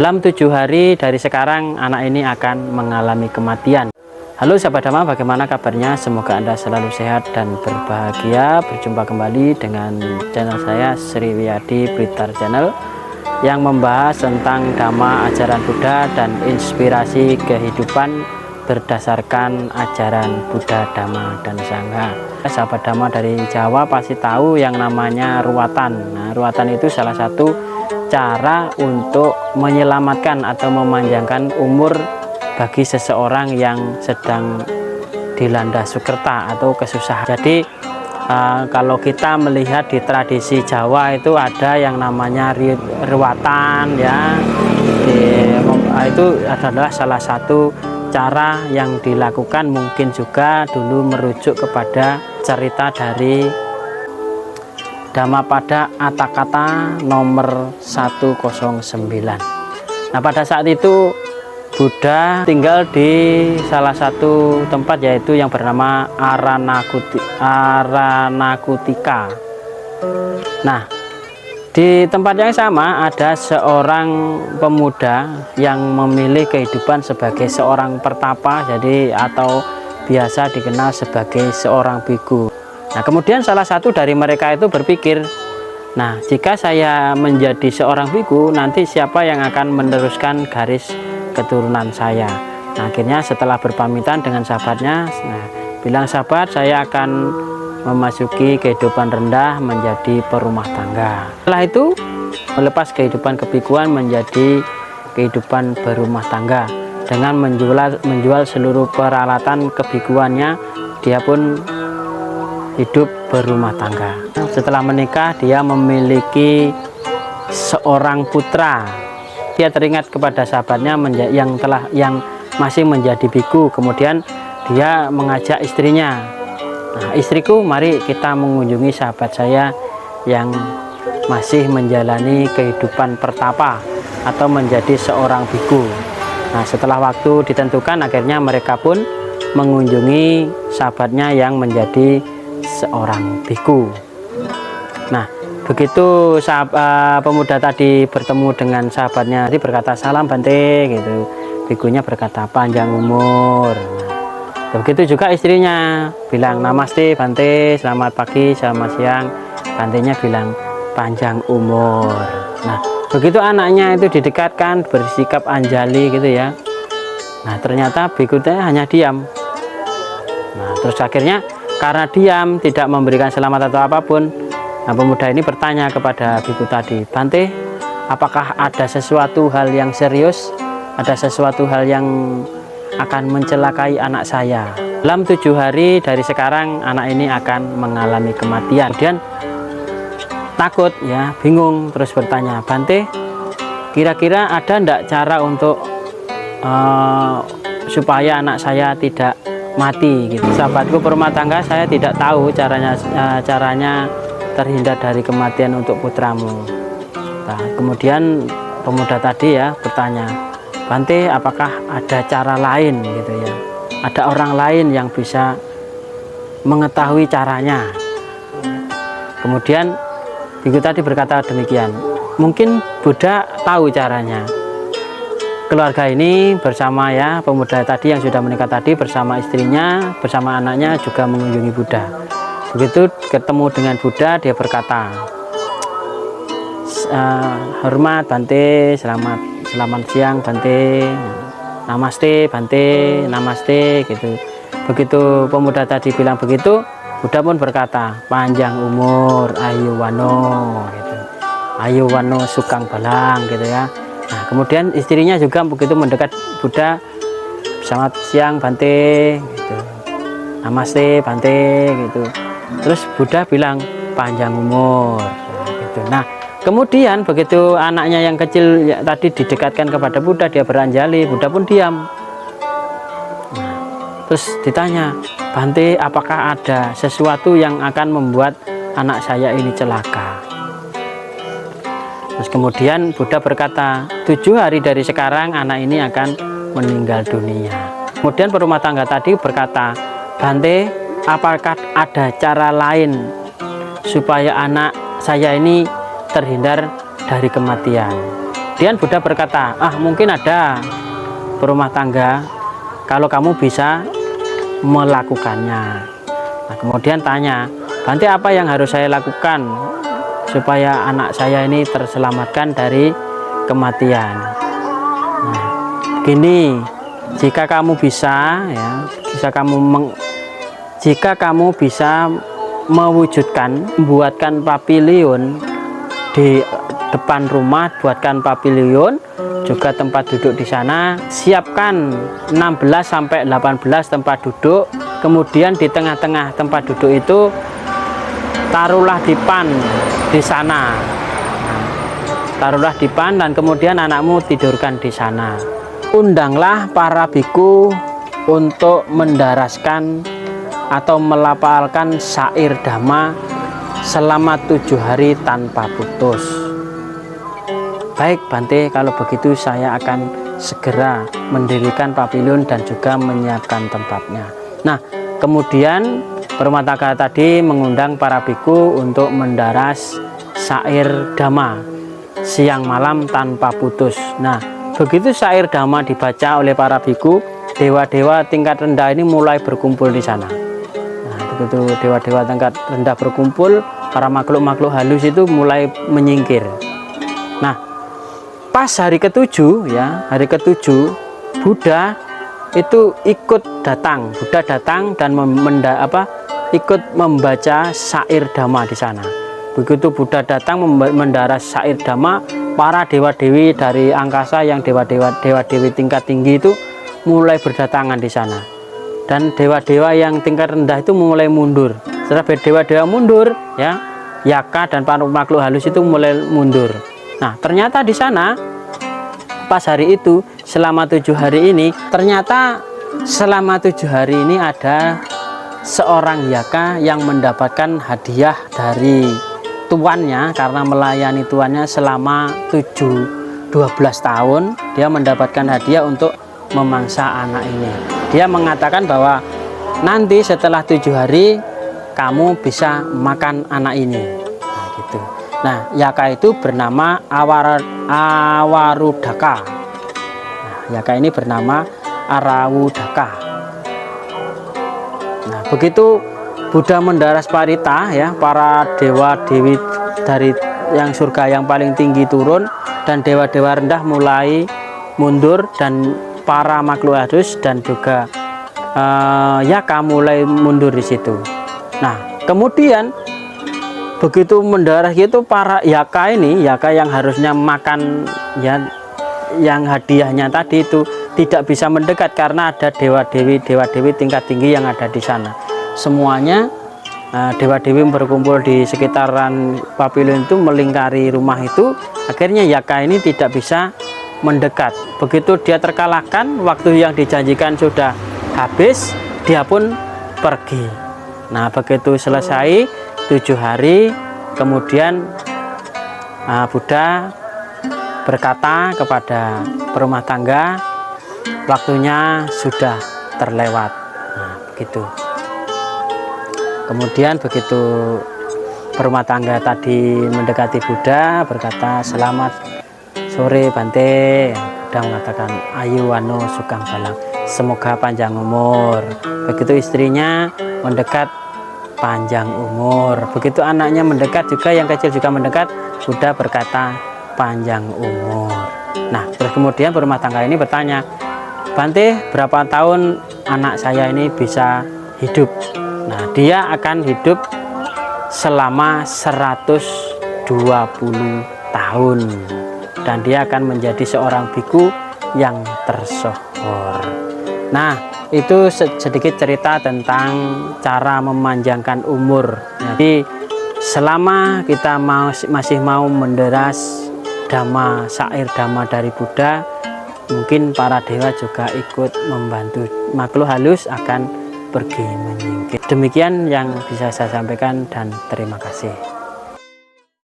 Dalam 7 hari dari sekarang, anak ini akan mengalami kematian. Halo sahabat Dhamma, bagaimana kabarnya? Semoga Anda selalu sehat dan berbahagia. Berjumpa kembali dengan channel saya, Sri Wiyadi Blitar Channel, yang membahas tentang Dhamma, ajaran Buddha, dan inspirasi kehidupan berdasarkan ajaran Buddha, Dhamma, dan Sangha. Sahabat Dhamma dari Jawa pasti tahu yang namanya ruwatan. Nah, ruwatan itu salah satu cara untuk menyelamatkan atau memanjangkan umur bagi seseorang yang sedang dilanda sukerta atau kesusahan. Jadi kalau kita melihat di tradisi Jawa itu ada yang namanya ruwatan ya. Itu adalah salah satu cara yang dilakukan, mungkin juga dulu merujuk kepada cerita dari Dhammapada Atthakatha nomor 109. Nah, pada saat itu Buddha tinggal di salah satu tempat, yaitu yang bernama Aranakutika. Nah, di tempat yang sama ada seorang pemuda yang memilih kehidupan sebagai seorang pertapa, jadi atau biasa dikenal sebagai seorang biku. Nah, kemudian salah satu dari mereka itu berpikir, nah, jika saya menjadi seorang biku, nanti siapa yang akan meneruskan garis keturunan saya? Nah, akhirnya setelah berpamitan dengan sahabatnya, nah, bilang, sahabat, saya akan memasuki kehidupan rendah menjadi perumah tangga. Setelah itu, melepas kehidupan kebikuan menjadi kehidupan berumah tangga. Dengan menjual seluruh peralatan kebikuannya, dia pun hidup berumah tangga. Setelah menikah, dia memiliki seorang putra. Dia teringat kepada sahabatnya yang masih menjadi biku. Kemudian dia mengajak istrinya, nah, istriku, mari kita mengunjungi sahabat saya yang masih menjalani kehidupan pertapa atau menjadi seorang biku. Nah, setelah waktu ditentukan, akhirnya mereka pun mengunjungi sahabatnya yang menjadi seorang biku. Nah, begitu pemuda tadi bertemu dengan sahabatnya, dia berkata, salam Bante, gitu. Bikunya berkata, panjang umur. Nah, begitu juga istrinya bilang, namaste Bante, selamat pagi, selamat siang. Bantenya bilang, panjang umur. Nah, begitu anaknya itu didekatkan, bersikap anjali gitu ya. Nah, ternyata bikunya hanya diam. Nah, terus akhirnya karena diam, tidak memberikan selamat atau apapun, nah, pemuda ini bertanya kepada biku tadi, Bante, apakah ada sesuatu hal yang serius? Ada sesuatu hal yang akan mencelakai anak saya? Dalam 7 hari dari sekarang, anak ini akan mengalami kematian. Kemudian takut ya, bingung, terus bertanya, Bante, kira-kira ada enggak cara untuk supaya anak saya tidak mati gitu? Sahabatku berumah tangga, saya tidak tahu caranya terhindar dari kematian untuk putramu. Nah, kemudian pemuda tadi ya bertanya, Bante, apakah ada cara lain gitu ya? Ada orang lain yang bisa mengetahui caranya? Kemudian biku tadi berkata demikian, mungkin Buddha tahu caranya. Keluarga ini bersama ya, pemuda tadi yang sudah menikah tadi bersama istrinya, bersama anaknya juga mengunjungi Buddha. Begitu ketemu dengan Buddha, dia berkata, hormat Bante, selamat siang Bante, namaste Bante, namaste gitu. Begitu pemuda tadi bilang begitu, Buddha pun berkata, panjang umur, ayu wano gitu. Ayu wano sukang balang gitu ya. Nah, kemudian istrinya juga begitu mendekat Buddha, selamat siang Bante gitu. Namaste Bante gitu. Terus Buddha bilang panjang umur gitu. Nah, kemudian begitu anaknya yang kecil ya, tadi didekatkan kepada Buddha, dia beranjali, Buddha pun diam. Nah, terus ditanya, Bante, apakah ada sesuatu yang akan membuat anak saya ini celaka? Terus kemudian Buddha berkata, 7 hari dari sekarang anak ini akan meninggal dunia. Kemudian perumah tangga tadi berkata, Bante, apakah ada cara lain supaya anak saya ini terhindar dari kematian? Kemudian Buddha berkata, mungkin ada berumah tangga kalau kamu bisa melakukannya. Nah, kemudian tanya, Bante, apa yang harus saya lakukan supaya anak saya ini terselamatkan dari kematian? Nah, gini, jika kamu bisa jika kamu bisa membuatkan pavilion di depan rumah, buatkan pavilion juga tempat duduk di sana, siapkan 16 sampai 18 tempat duduk, kemudian di tengah-tengah tempat duduk itu taruhlah dipan di sana. Taruhlah dipan dan kemudian anakmu tidurkan di sana. Undanglah para biku untuk mendaraskan atau melafalkan syair dhamma selama 7 hari tanpa putus. Baik Bante, kalau begitu saya akan segera mendirikan pavilion dan juga menyiapkan tempatnya. Nah, kemudian Permataka tadi mengundang para biku untuk mendaras syair dhamma siang malam tanpa putus. Nah, begitu syair dhamma dibaca oleh para biku, dewa-dewa tingkat rendah ini mulai berkumpul di sana. Nah, begitu dewa-dewa tingkat rendah berkumpul, para makhluk-makhluk halus itu mulai menyingkir. Nah, pas hari ke-7 ya, hari ke-7 Buddha itu ikut datang. Buddha datang dan ikut membaca syair dhamma di sana. Begitu Buddha datang mendaras syair dhamma, para dewa-dewi dari angkasa yang dewa-dewi tingkat tinggi itu mulai berdatangan di sana. Dan dewa-dewa yang tingkat rendah itu mulai mundur. Setelah dewa-dewa mundur, ya, Yaka dan para makhluk halus itu mulai mundur. Nah, ternyata di sana pas hari itu selama 7 hari ini, ternyata selama 7 hari ini ada seorang Yaka yang mendapatkan hadiah dari tuannya karena melayani tuannya selama 12 tahun. Dia mendapatkan hadiah untuk memangsa anak ini. Dia mengatakan bahwa nanti setelah 7 hari kamu bisa makan anak ini. Nah, gitu. Nah, Yaka itu bernama Awarudaka. Nah, Yaka ini bernama Arawudaka. Nah, begitu Buddha mendaras parita ya, para dewa-dewi dari yang surga yang paling tinggi turun dan dewa-dewa rendah mulai mundur dan para makhluk halus dan juga Yaka mulai mundur di situ. Nah, kemudian begitu mendaras gitu, para Yaka ini, Yaka yang harusnya makan ya, yang hadiahnya tadi itu tidak bisa mendekat karena ada dewa-dewi tingkat tinggi yang ada di sana. Semuanya dewa-dewi berkumpul di sekitaran pavilion itu, melingkari rumah itu. Akhirnya Yaka ini tidak bisa mendekat. Begitu dia terkalahkan, waktu yang dijanjikan sudah habis, dia pun pergi. Nah, begitu selesai 7 hari, kemudian Buddha berkata kepada perumah tangga, waktunya sudah terlewat. Nah, begitu. Kemudian begitu perumah tangga tadi mendekati Buddha, berkata, selamat sore Bante. Buddha mengatakan, ayu wano sukang balang, semoga panjang umur. Begitu istrinya mendekat, panjang umur. Begitu anaknya mendekat juga, yang kecil juga mendekat, Buddha berkata, panjang umur. Nah, terus kemudian berumah tangga ini bertanya, Bante, berapa tahun anak saya ini bisa hidup? Nah, dia akan hidup selama 120 tahun dan dia akan menjadi seorang biku yang tersohor. Nah, itu sedikit cerita tentang cara memanjangkan umur. Jadi selama kita masih mau menderas dhamma, syair dhamma dari Buddha, mungkin para dewa juga ikut membantu. Makhluk halus akan pergi menyingkir. Demikian yang bisa saya sampaikan dan terima kasih.